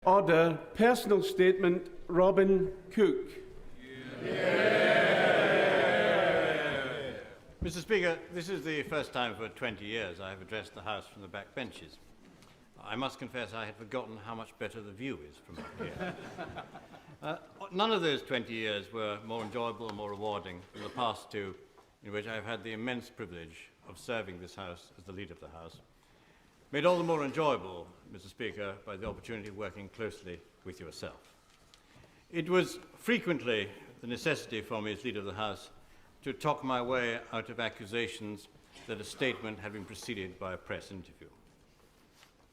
Order. Personal statement, Robin Cook. Mr. Speaker, this is the first time for 20 years I have addressed the House from the back benches. I must confess I had forgotten how much better the view is from up here. None of those 20 years were more enjoyable or more rewarding than the past two, in which I have had the immense privilege of serving this House as the leader of the House, made all the more enjoyable, Mr. Speaker, by the opportunity of working closely with yourself. It was frequently the necessity for me as leader of the House to talk my way out of accusations that a statement had been preceded by a press interview.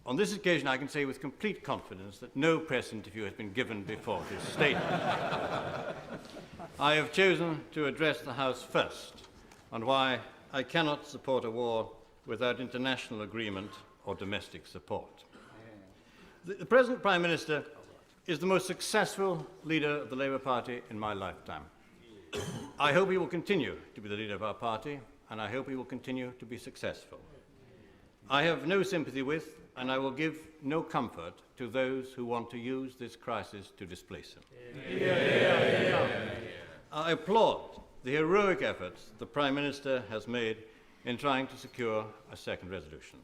On this occasion, I can say with complete confidence that no press interview has been given before this statement. I have chosen to address the House first on why I cannot support a war without international agreement or domestic support. The present Prime Minister is the most successful leader of the Labour Party in my lifetime. I hope he will continue to be the leader of our party, and I hope he will continue to be successful. I have no sympathy with, and I will give no comfort to those who want to use this crisis to displace him. I applaud the heroic efforts the Prime Minister has made in trying to secure a second resolution.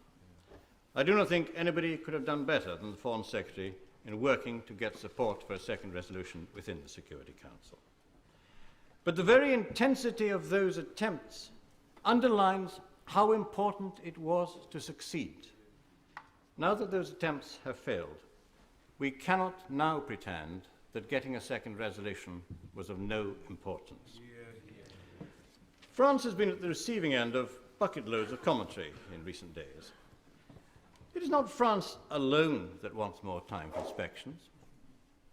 I do not think anybody could have done better than the Foreign Secretary in working to get support for a second resolution within the Security Council. But the very intensity of those attempts underlines how important it was to succeed. Now that those attempts have failed, we cannot now pretend that getting a second resolution was of no importance. France has been at the receiving end of bucket loads of commentary in recent days. It is not France alone that wants more time for inspections.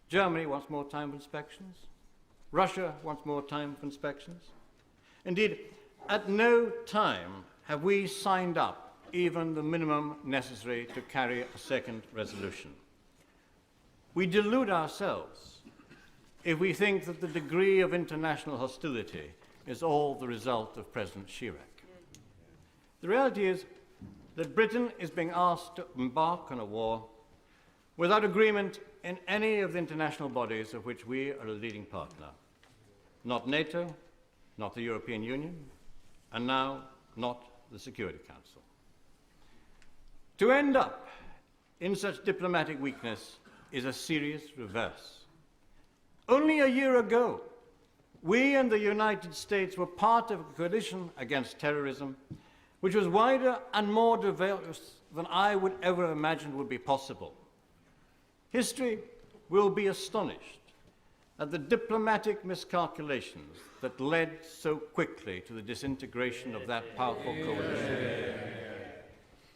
Germany wants more time for inspections. Russia wants more time for inspections. Indeed, at no time have we signed up even the minimum necessary to carry a second resolution. We delude ourselves if we think that the degree of international hostility is all the result of President Chirac. The reality is that Britain is being asked to embark on a war without agreement in any of the international bodies of which we are a leading partner. Not NATO, not the European Union, and now not the Security Council. To end up in such diplomatic weakness is a serious reverse. Only a year ago, we and the United States were part of a coalition against terrorism which was wider and more diverse than I would ever imagine would be possible. History will be astonished at the diplomatic miscalculations that led so quickly to the disintegration of that powerful coalition.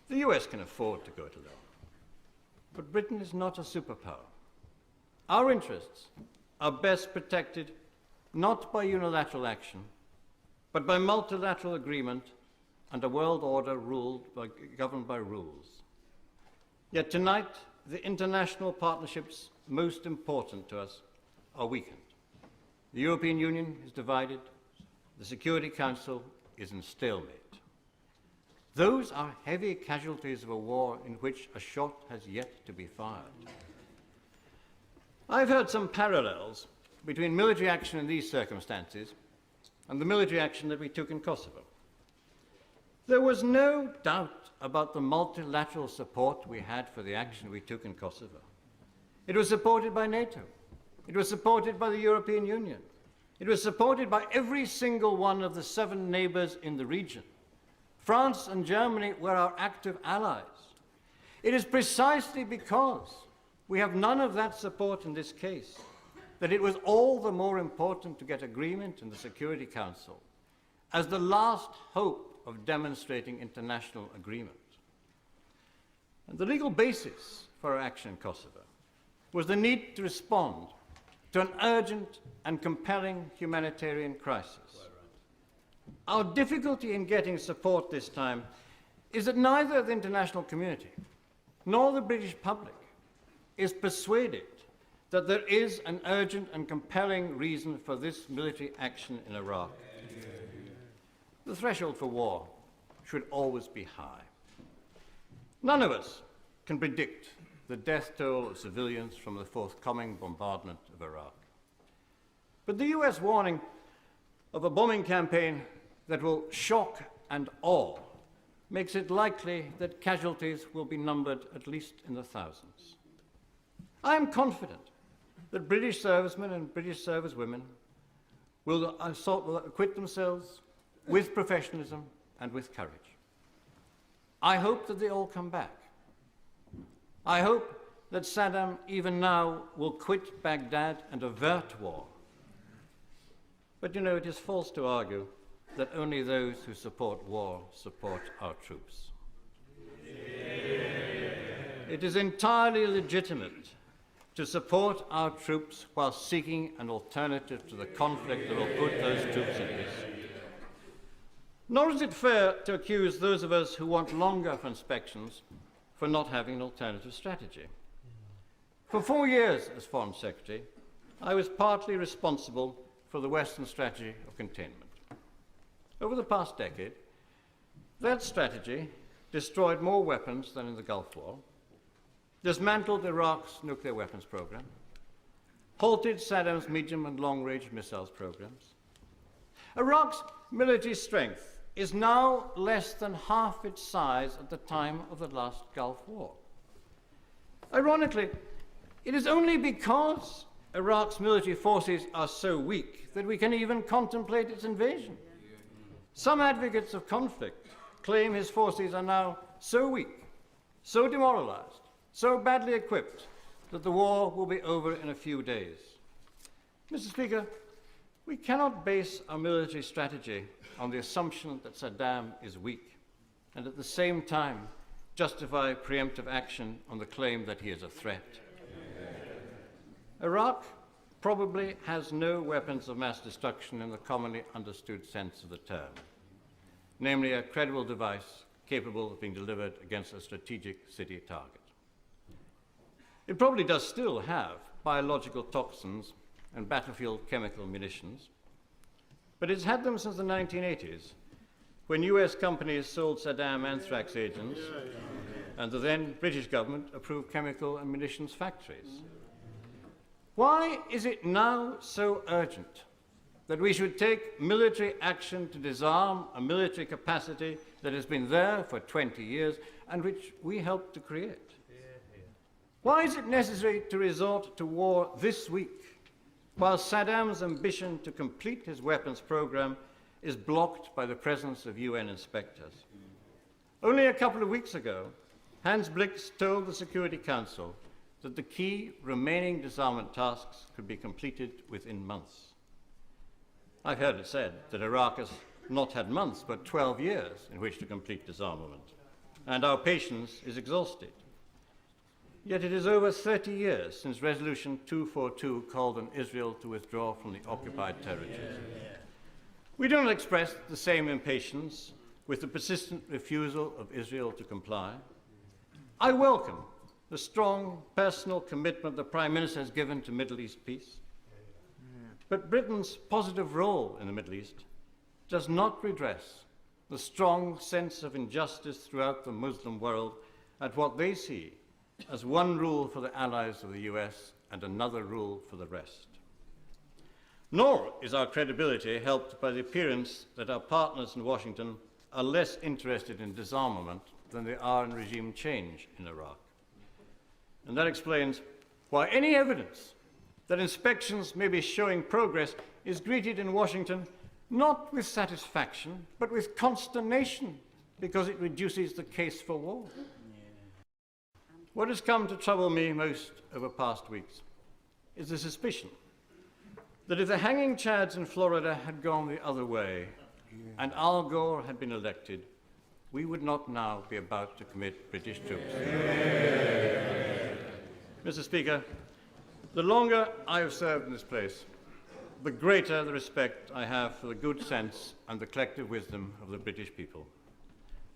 The US can afford to go it alone, but Britain is not a superpower. Our interests are best protected not by unilateral action, but by multilateral agreement and a world order governed by rules. Yet tonight, the international partnerships most important to us are weakened. The European Union is divided. The Security Council is in stalemate. Those are heavy casualties of a war in which a shot has yet to be fired. I've heard some parallels between military action in these circumstances and the military action that we took in Kosovo. There was no doubt about the multilateral support we had for the action we took in Kosovo. It was supported by NATO. It was supported by the European Union. It was supported by every single one of the 7 neighbors in the region. France and Germany were our active allies. It is precisely because we have none of that support in this case that it was all the more important to get agreement in the Security Council as the last hope of demonstrating international agreement. And the legal basis for our action in Kosovo was the need to respond to an urgent and compelling humanitarian crisis. Our difficulty in getting support this time is that neither the international community nor the British public is persuaded that there is an urgent and compelling reason for this military action in Iraq. The threshold for war should always be high. None of us can predict the death toll of civilians from the forthcoming bombardment of Iraq. But the US warning of a bombing campaign that will shock and awe makes it likely that casualties will be numbered at least in the thousands. I am confident that British servicemen and British servicewomen will acquit themselves with professionalism and with courage. I hope that they all come back. I hope that Saddam even now will quit Baghdad and avert war. But you know, it is false to argue that only those who support war support our troops. It is entirely legitimate to support our troops while seeking an alternative to the conflict that will put those troops at risk. Nor is it fair to accuse those of us who want longer inspections for not having an alternative strategy. For 4 years as Foreign Secretary, I was partly responsible for the Western strategy of containment. Over the past decade, that strategy destroyed more weapons than in the Gulf War, dismantled Iraq's nuclear weapons program, halted Saddam's medium and long-range missiles programs. Iraq's military strength is now less than half its size at the time of the last Gulf War. Ironically, it is only because Iraq's military forces are so weak that we can even contemplate its invasion. Some advocates of conflict claim his forces are now so weak, so demoralized, so badly equipped that the war will be over in a few days. Mr. Speaker, we cannot base our military strategy on the assumption that Saddam is weak and at the same time justify preemptive action on the claim that he is a threat. Iraq probably has no weapons of mass destruction in the commonly understood sense of the term, namely a credible device capable of being delivered against a strategic city target. It probably does still have biological toxins and battlefield chemical munitions, but it's had them since the 1980s, when US companies sold Saddam anthrax agents and the then British government approved chemical and munitions factories. Why is it now so urgent that we should take military action to disarm a military capacity that has been there for 20 years and which we helped to create? Why is it necessary to resort to war this week while Saddam's ambition to complete his weapons program is blocked by the presence of UN inspectors? Only a couple of weeks ago, Hans Blix told the Security Council that the key remaining disarmament tasks could be completed within months. I've heard it said that Iraq has not had months, but 12 years in which to complete disarmament, and our patience is exhausted. Yet it is over 30 years since Resolution 242 called on Israel to withdraw from the occupied territories. We do not express the same impatience with the persistent refusal of Israel to comply. I welcome the strong personal commitment the Prime Minister has given to Middle East peace. But Britain's positive role in the Middle East does not redress the strong sense of injustice throughout the Muslim world at what they see as one rule for the allies of the US and another rule for the rest. Nor is our credibility helped by the appearance that our partners in Washington are less interested in disarmament than they are in regime change in Iraq. And that explains why any evidence that inspections may be showing progress is greeted in Washington not with satisfaction, but with consternation, because it reduces the case for war. What has come to trouble me most over past weeks is the suspicion that if the hanging chads in Florida had gone the other way and Al Gore had been elected, we would not now be about to commit British troops. Mr. Speaker, the longer I have served in this place, the greater the respect I have for the good sense and the collective wisdom of the British people.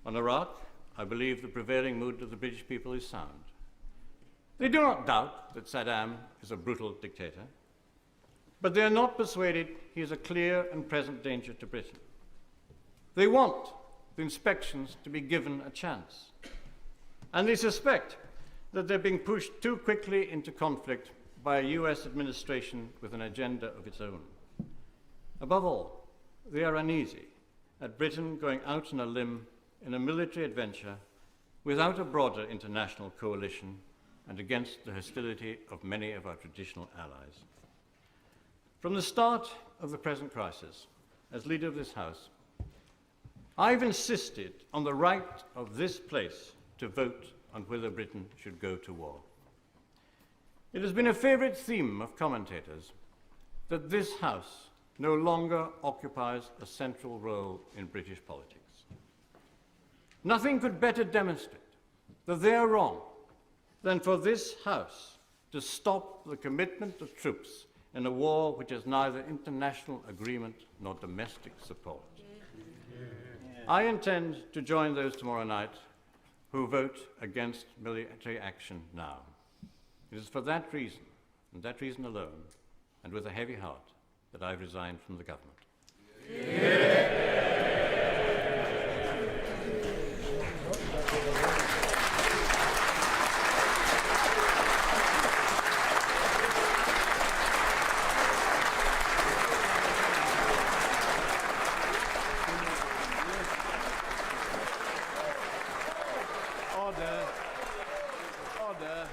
On Iraq, I believe the prevailing mood of the British people is sound. They do not doubt that Saddam is a brutal dictator, but they are not persuaded he is a clear and present danger to Britain. They want the inspections to be given a chance, and they suspect that they're being pushed too quickly into conflict by a US administration with an agenda of its own. Above all, they are uneasy at Britain going out on a limb in a military adventure without a broader international coalition and against the hostility of many of our traditional allies. From the start of the present crisis, as leader of this House, I've insisted on the right of this place to vote on whether Britain should go to war. It has been a favourite theme of commentators that this House no longer occupies a central role in British politics. Nothing could better demonstrate that they are wrong than for this House to stop the commitment of troops in a war which has neither international agreement nor domestic support. I intend to join those tomorrow night who vote against military action now. It is for that reason, and that reason alone, and with a heavy heart, that I resigned from the government. Order. Order.